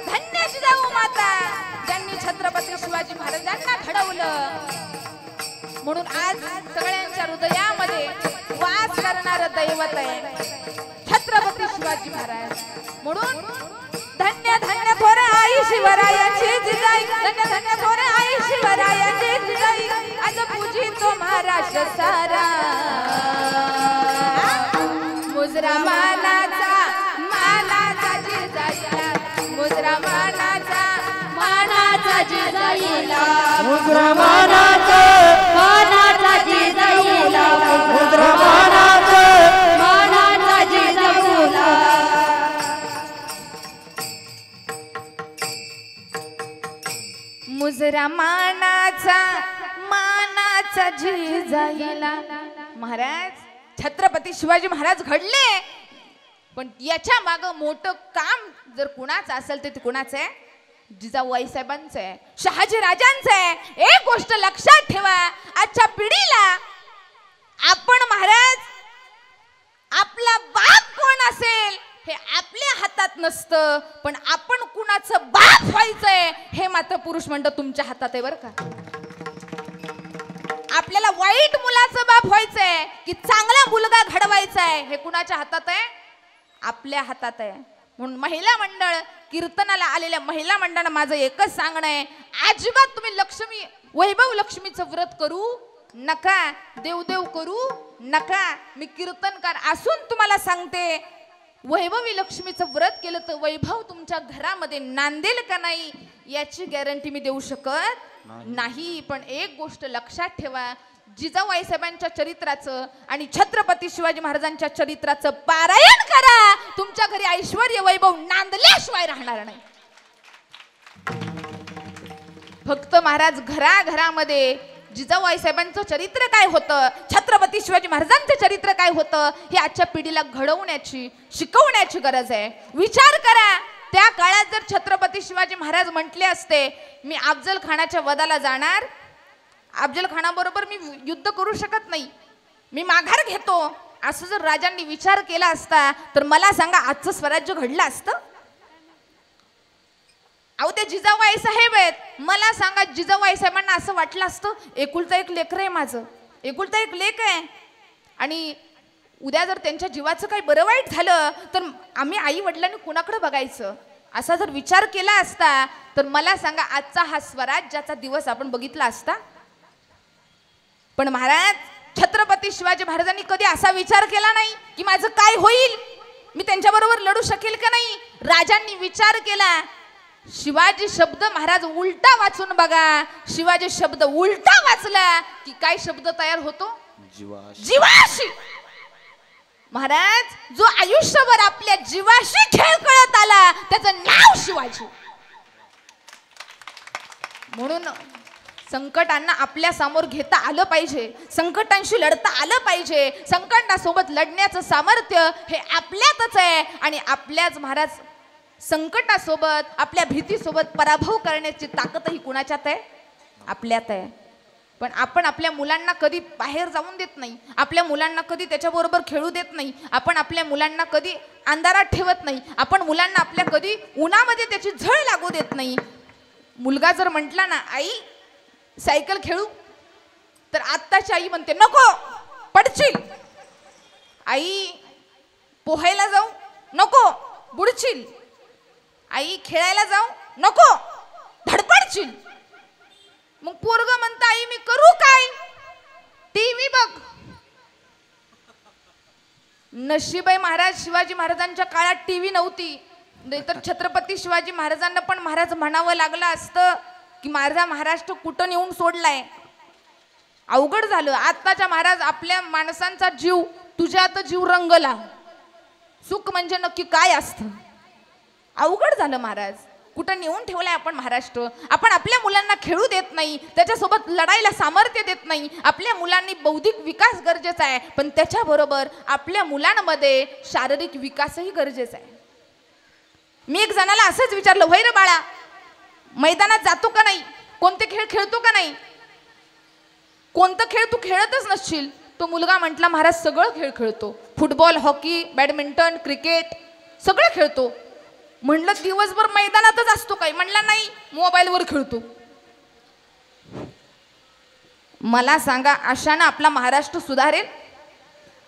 धन्य जिजाऊ माता ज्यांनी छत्रपती शिवाजी महाराजांना घडवलं. म्हणून आज सगळ्यांच्या हृदयामध्ये वास करणारं दैवत आहे छत्रपती शिवाजी महाराज. म्हणून धन्य धन्य थोर आई शिवरायाची जिजाई, धन्य धन्य थोर आई शिवरायाची जिजाई, आज पूजितो महाराष्ट्र सारा. मुजरा मानाचा जिजाईला, मुजरा मानाचा जिजाईला, मुजरा मानाचा जिजाईला, मुजरा मानाचा जिजाऊला. मुजरा मानाचा जिजाईला. महाराज छत्रपती शिवाजी महाराज घडले, पण याच्या मागं मोठं काम जर कुणाचं असेल तर ते कुणाचं आहे? जिजाऊ आईसाहेबांचं आहे, शहाजी राजांचं आहे. एक गोष्ट लक्षात ठेवा, आजच्या पिढीला आपण महाराज आपला बाप कोण असेल हे आपल्या हातात नसतं, पण आपण कुणाचं बाप व्हायचंय हे मात्र पुरुष मंडळ तुमच्या हातात आहे बरं का. आपल्याला वाईट मुलाचं बाप व्हायचंय की चांगला मुलगा घडवायचा आहे हे कुणाच्या हातात आहे? आपल्या हातात आहे. म्हणून महिला मंडळ, कीर्तनाला आलेल्या महिला मंडळानं माझं एकच सांगणं आहे, अजिबात तुम्ही लक्ष्मी वैभव लक्ष्मीचं व्रत करू नका, देवदेव करू नका. मी कीर्तनकार असून तुम्हाला सांगते, वैभवी लक्ष्मीचं व्रत केलं तर वैभव तुमच्या घरामध्ये नांदेल का नाही याची गॅरंटी मी देऊ शकत नाही. पण एक गोष्ट लक्षात ठेवा, जिजाबाई साहेबांच्या चरित्राचं आणि छत्रपती शिवाजी महाराजांच्या चरित्राचं पारायण करा. तुमच्या घरी ऐश्वर्य वैभव नांदल्याशिवाय राहणार नाही. फक्त महाराज घराघरामध्ये जिजाबाई साहेबांचं चरित्र काय होतं, छत्रपती शिवाजी महाराजांचं चरित्र काय होतं, हे आजच्या पिढीला घडवण्याची शिकवण्याची गरज आहे. विचार करा, त्या काळात जर छत्रपती शिवाजी महाराज म्हटले असते मी अफजल खानाच्या वधाला जाणार, अफजल खानाबरोबर मी युद्ध करू शकत नाही, मी माघार घेतो, असं जर राजांनी विचार केला असता तर मला सांगा आजचं स्वराज्य घडलं असतं? अहो ते जिजाबाई साहेब आहेत. मला सांगा जिजाबाई साहेबांना असं वाटलं असतं एकुलता एक लेकर आहे माझं, एकुलता एक लेक आहे, आणि उद्या जर त्यांच्या जीवाचं काही बरं वाईट झालं तर आम्ही आई वडिलांनी कुणाकडे बघायचं, असा जर विचार केला असता तर मला सांगा आजचा हा स्वराज्याचा दिवस आपण बघितला असता? पण महाराज छत्रपती शिवाजी महाराजांनी कधी असा विचार केला नाही की माझं काय होईल, मी त्यांच्याबरोबर लढू शकेल का नाही. राजांनी विचार केला. शिवाजी शब्द महाराज उलटा वाचून बघा, शिवाजी शब्द उलटा वाचला की काय शब्द तयार होतो? जीवाशी. महाराज जो आयुष्यभर आपल्या जीवाशी खेळ खेळत आला त्याचं नाव शिवाजी. म्हणून संकटांना आपल्या समोर घेता आलं पाहिजे, संकटांशी लढता आलं पाहिजे. संकटासोबत लढण्याचं सामर्थ्य हे आपल्यातच आहे, आणि आपल्याच महाराज संकटासोबत आपल्या भीतीसोबत पराभव करण्याची ताकदही कुणाच्यात आहे? आपल्यात आहे. पण आपण आपल्या मुलांना कधी बाहेर जाऊन देत नाही, आपल्या मुलांना कधी त्याच्याबरोबर खेळू देत नाही, आपण आपल्या मुलांना कधी अंधारात ठेवत नाही, आपण मुलांना आपल्या कधी उन्हामध्ये त्याची झळ लागू देत नाही. मुलगा जर म्हटला ना आई सायकल खेळू, तर आत्ताची आई म्हणते नको पडशील, आई पोहायला जाऊ नको बुडशील, आई खेळायला जाऊ नको धडपडशील. मग पोरग म्हणतं आई मी करू काय? टीव्ही बघ. नशीब आहे महाराज शिवाजी महाराजांच्या काळात टीव्ही नव्हती, नाहीतर छत्रपती शिवाजी महाराजांना पण महाराज म्हणावं लागलं असतं की माझा महाराष्ट्र कुठं नेऊन सोडलाय. अवघड झालं. आत्ताच्या महाराज आपल्या माणसांचा जीव तुझ्यात जीव रंगला. सुख म्हणजे नक्की काय असतं? अवघड झालं महाराज. कुठं नेऊन ठेवलाय आपण महाराष्ट्र. आपण आपल्या मुलांना खेळू देत नाही, त्याच्यासोबत लढायला सामर्थ्य देत नाही. आपल्या मुलांनी बौद्धिक विकास गरजेचा आहे, पण त्याच्याबरोबर आपल्या मुलांमध्ये शारीरिक विकासही गरजेचा आहे. मी एक जणाला असंच विचारलं, होय रे बाळा मैदानात जातो का नाही, कोणते खेळ खेळतो का नाही, कोणतं खेळ तू खेळतच नसशील? तो मुलगा म्हटला महाराज सगळं खेळ खेळतो, फुटबॉल हॉकी बॅडमिंटन क्रिकेट सगळं खेळतो. म्हणलं दिवसभर मैदानातच असतो काय? म्हणला नाही मोबाईलवर खेळतो. मला सांगा अशानं आपला महाराष्ट्र सुधारेल?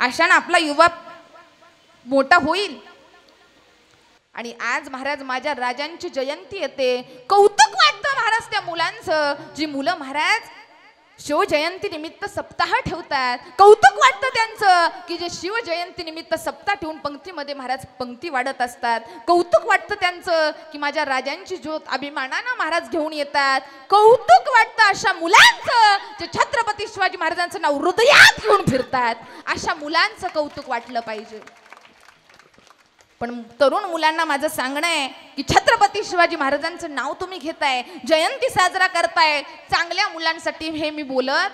अशानं आपला युवा मोठा होईल? आणि आज महाराज माझ्या राजांची जयंती येते, कौतुक वाटतं महाराज त्या मुलांचं, जी मुलं महाराज शिवजयंती निमित्त सप्ताह ठेवतात. कौतुक वाटतं त्यांचं की जे शिवजयंती निमित्त सप्ताह ठेवून पंक्तीमध्ये महाराज पंक्ती वाढत असतात. कौतुक वाटतं त्यांचं की माझ्या राजांची ज्योत अभिमानानं महाराज घेऊन येतात. कौतुक वाटतं अशा मुलांचं जे छत्रपती शिवाजी महाराजांचं नाव हृदयात घेऊन फिरतात. अशा मुलांचं कौतुक वाटलं पाहिजे. पण तरुण मुलांना माझं सांगणं आहे की छत्रपती शिवाजी महाराजांचं नाव तुम्ही घेताय, जयंती साजरा करताय, चांगल्या मुलांसाठी हे मी बोलत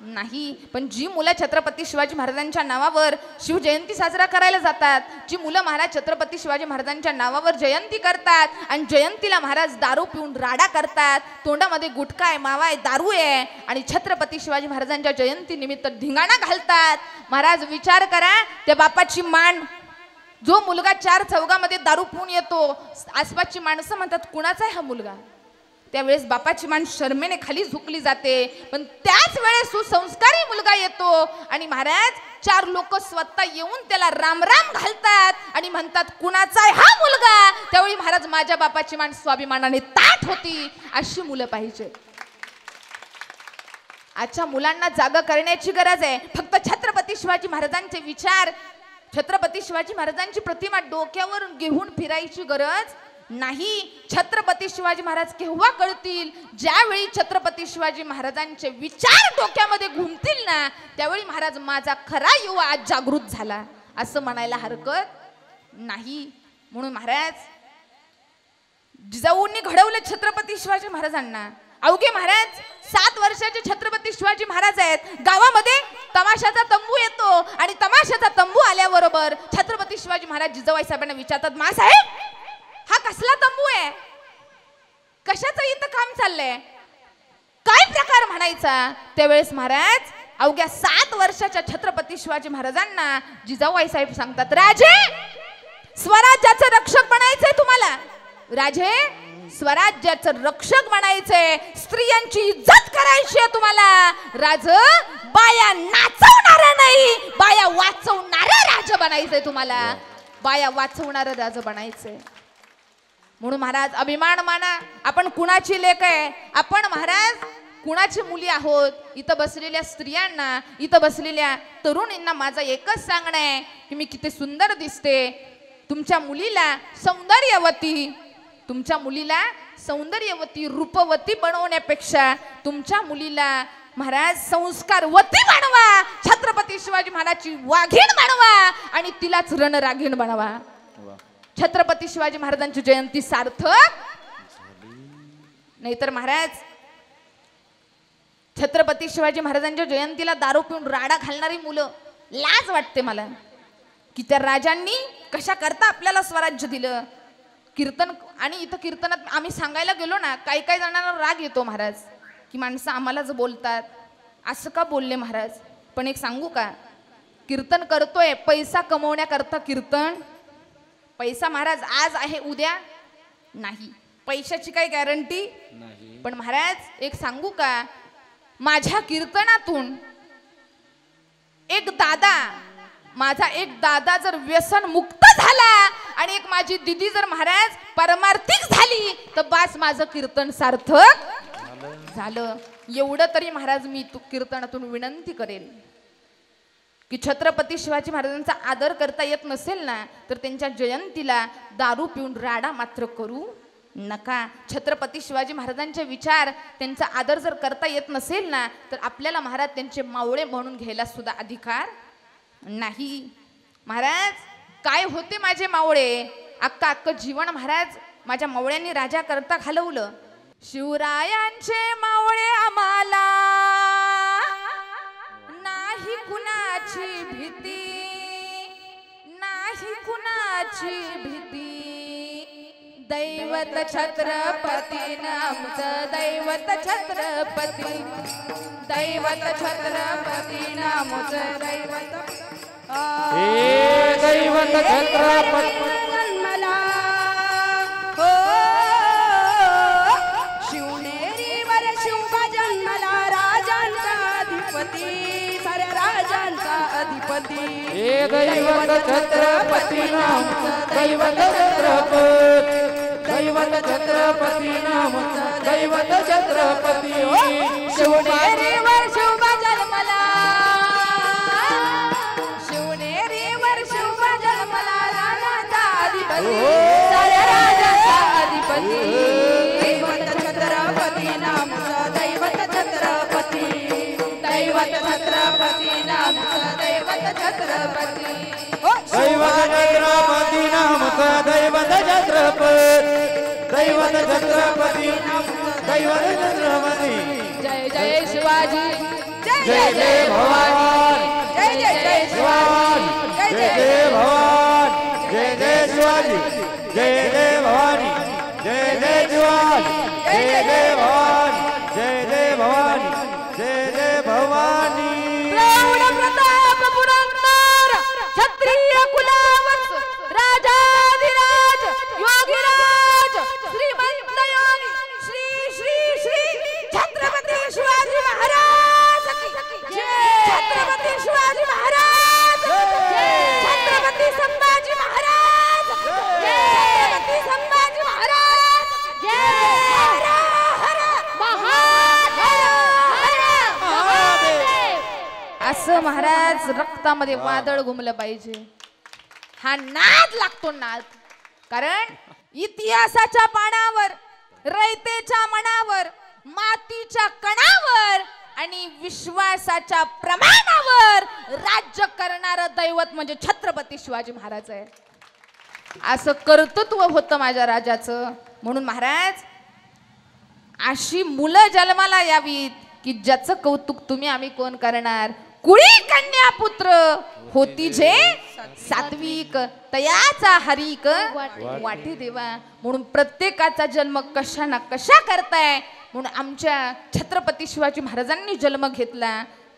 नाही. पण जी मुलं छत्रपती शिवाजी महाराजांच्या नावावर शिवजयंती साजरा करायला जातात, जी मुलं महाराज छत्रपती शिवाजी महाराजांच्या नावावर जयंती करतात आणि जयंतीला महाराज दारू पिऊन राडा करतात, तोंडामध्ये गुटखा आहे, मावा आहे, दारू आहे आणि छत्रपती शिवाजी महाराजांच्या जयंती निमित्त धिंगाणा घालतात. महाराज विचार करा, त्या बापाची मान. जो मुलगा चार चौघामध्ये दारू पिऊन येतो, आसपासची माणसं म्हणतात कुणाचा आहे हा मुलगा? त्यावेळेस बापाची मान शर्मेने खाली झुकली जाते. पण त्याच वेळेस सुसंस्कारी मुलगा येतो आणि महाराज चार लोक स्वतः येऊन त्याला राम राम घालतात आणि म्हणतात कुणाचा आहे हा मुलगा? त्यावेळी महाराज माझ्या बापाची मान स्वाभिमानाने ताठ होती. अशी मुलं पाहिजे. आजच्या मुलांना जागा करण्याची गरज आहे. फक्त छत्रपती शिवाजी महाराजांचे विचार, छत्रपती शिवाजी महाराजांची प्रतिमा डोक्यावर घेऊन फिरायची गरज नाही, छत्रपती शिवाजी महाराज केव्हा कळतील? ज्यावेळी छत्रपती शिवाजी महाराजांचे विचार डोक्यामध्ये घुमतील ना, त्यावेळी महाराज माझा खरा युवा आज जागृत झाला असं म्हणायला हरकत नाही. म्हणून महाराज जिजाऊंनी घडवलं छत्रपती शिवाजी महाराजांना. अवघे महाराज 7 वर्षाचे छत्रपती शिवाजी महाराज आहेत. गावामध्ये तमाशाचा तंबू येतो आणि तमाशाचा तंबू आल्याबरोबर छत्रपती शिवाजी महाराज जिजाबाई साहेबांना विचारतात, मा साहेब हा कसला तंबू आहे? कशाचं इथं काम चाललंय? काय प्रकार म्हणायचा? त्यावेळेस महाराज अवघ्या 7 वर्षाच्या छत्रपती शिवाजी महाराजांना जिजाबाई साहेब सांगतात, राजे स्वराज्याचं रक्षक बनायचंय तुम्हाला. राजे स्वराज्याचं रक्षक बनायचंय, स्त्रियांची इज्जत करायची आहे तुम्हाला. राज बाया नाचवणारा नाही, बाया वाचवणारा राज बनायचंय तुम्हाला. बाया वाचवणारा राज बनायचंय. म्हणून महाराज अभिमान माना, आपण कुणाची लेक आहे? आपण महाराज कुणाची मुली आहोत? इथं बसलेल्या स्त्रियांना, इथं बसलेल्या तरुणींना माझं एकच सांगणं आहे की मी किती सुंदर दिसते. तुमच्या मुलीला सौंदर्यवती रूपवती बनवण्यापेक्षा तुमच्या मुलीला महाराज संस्कारवती बनवा, छत्रपती शिवाजी महाराजची वाघीण बनवा आणि तिलाच रणरागीण बनवा. छत्रपती शिवाजी महाराजांची जयंती सार्थक. नाहीतर महाराज छत्रपती शिवाजी महाराजांच्या जयंतीला दारू पिऊन राडा घालणारी मुलं, लाज वाटते मला की त्या राजांनी कशा करता आपल्याला स्वराज्य दिलं. कीर्तन आणि इथं कीर्तनात आम्ही सांगायला गेलो ना, काही काही जणांना राग येतो महाराज की माणसं आम्हालाच बोलतात, असं का बोलले महाराज? पण एक सांगू का, कीर्तन करतोय पैसा कमवण्याकरता कीर्तन. पैसा महाराज आज आहे उद्या नाही, पैशाची काही गॅरंटी नाही. पण महाराज एक सांगू का, माझ्या कीर्तनातून माझा एक दादा जर व्यसन मुक्त झाला आणि एक माझी दिदी जर महाराज परमार्थिक झाली तर बास माझं कीर्तन सार्थक झालं. एवढं तरी महाराज मी कीर्तनातून विनंती करेल की छत्रपती शिवाजी महाराजांचा आदर करता येत नसेल ना, तर त्यांच्या जयंतीला दारू पिऊन राडा मात्र करू नका. छत्रपती शिवाजी महाराजांचे विचार, त्यांचा आदर जर करता येत नसेल ना, तर आपल्याला महाराज त्यांचे मावळे म्हणून घ्यायला सुद्धा अधिकार नाही. महाराज काय होते माझे मावळे? अक्का जीवन महाराज माझ्या मावळ्यांनी राजा करता घालवलं. शिवरायांचे मावळे आम्हाला नाही कुणाची भीती, नाही कुणाची भीती. दैवत छत्रपती नामचं दैवत छत्रपती, दैवत छत्रपती नामचं दैवत. दैवत छत्रपती जन्मला हो, शिवनेरीवर शिवबा जन्मला, राजांचा अधिपती, साऱ्या राजांचा अधिपती. दैवत छत्रपती नामचं दैवत छत्रपती, दैवत छत्रपती नामचं दैवत छत्रपती. शिवनेरीवर शिवबा जन्मला, शिवनेरीवर शिवबा जन्मला, राजांचा अधिपती, साऱ्या राजांचा अधिपती. दैवत छत्रपती नामचं दैवत छत्रपती, दैवत छत्रपती नामचं दैवत छत्रपती. दैवत छत्रपती नामचं दैवत छत्रपती, दैवत छत्रपती नामचं दैवत छत्रपती. जय जय शिवाजी, जय जय भवानी, जय जय जय शिवाजी, जय जय भवानी, जय जय शिवाजी, जय जय भवानी, जय जय शिवाजी, जय जय भवानी, जय जय भवानी, जय जय भवानी. प्रौढ प्रताप पुरंदर क्षत्रिय कुलावंश, राजाधिराज योगीराज, श्रीमंत योगी श्री श्री श्री छत्रपती शिवाजी महाराज की जय. छत्रपती शिवाजी महाराज की जय. छत्रपती संभाजी महाराज की जय. छत्रपती संभाजी महाराज की जय. हर हर महादेव, असं महाराज रक्तामध्ये वादळ घुमलं पाहिजे. हा नाद लागतो नाद. कारण इतिहासाच्या पानावर, रयतेच्या मनावर, मातीच्या कणावर आणि विश्वासाच्या प्रमाणावर राज्य करणारं दैवत म्हणजे छत्रपती शिवाजी महाराज आहे. असं कर्तृत्व होतं माझ्या राजाचं. म्हणून महाराज अशी मुलं जन्माला यावीत की ज्याचं कौतुक तुम्ही आम्ही कोण करणार. कुळी कन्या पुत्र होती जे सात्विक, तयाचा हरिक वाटी देवा. म्हणून प्रत्येकाचा जन्म कशा ना कशा करताय. म्हणून आमच्या छत्रपती शिवाजी महाराजांनी जन्म घेतला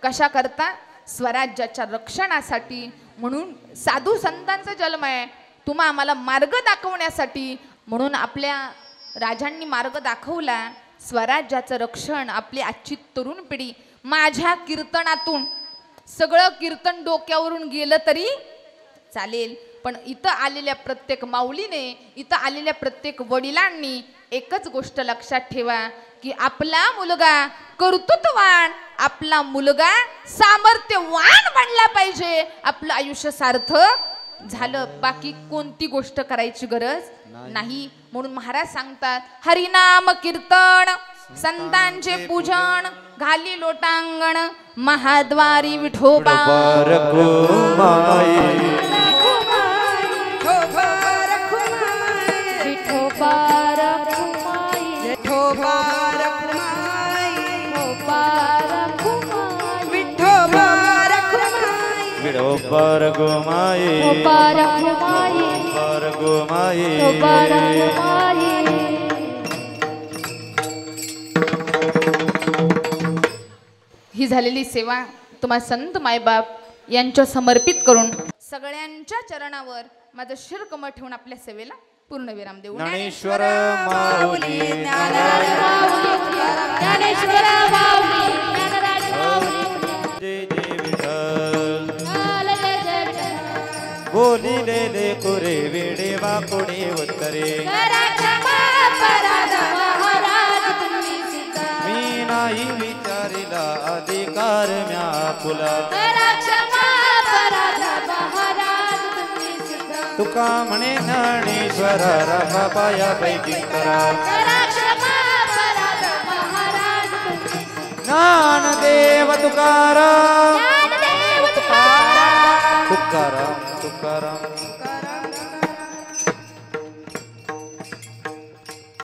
कशा करता, स्वराज्याच्या रक्षणासाठी. म्हणून साधू संतांचा जन्म आहे तुम्हा आम्हाला मार्ग दाखवण्यासाठी. म्हणून आपल्या राजांनी मार्ग दाखवला स्वराज्याचं रक्षण. आपली आजची तरुण पिढी माझ्या कीर्तनातून, सगळं कीर्तन डोक्यावरून गेलं तरी चालेल, पण इथं आलेल्या प्रत्येक माऊलीने, इथं आलेल्या प्रत्येक वडिलांनी एकच गोष्ट लक्षात ठेवा की आपला मुलगा कर्तृत्ववान, आपला मुलगा सामर्थ्यवान बनला पाहिजे. आपलं आयुष्य सार्थक झालं, बाकी कोणती गोष्ट करायची गरज नाही. म्हणून महाराज सांगतात हरिनाम कीर्तन, संतांचे पूजन, घाली लोटांगण, महाद्वारी विठोबा विठोबार गोमाये, विठोबार गोमाये. ही झालेली सेवा तुम्हा संत मायबाप यांच्या समर्पित करून सगळ्यांच्या चरणावर माझं शिरकमळ ठेवून आपल्या सेवेला पूर्ण विराम देऊ. ज्ञानेश्वर माऊली, ज्ञानेश्वर माऊली, ज्ञानराज माऊली. जय जय विठ्ठल. बोलिलेले कुरे वेडे वाकुडे उत्तरे, मी नाही विचारिला अधिकार म्या फुला. तुका म्हणे ज्ञानेश्वर राखा पाया पैकी करा. ज्ञानदेव तुकाराम, तुकाराम तुकाराम.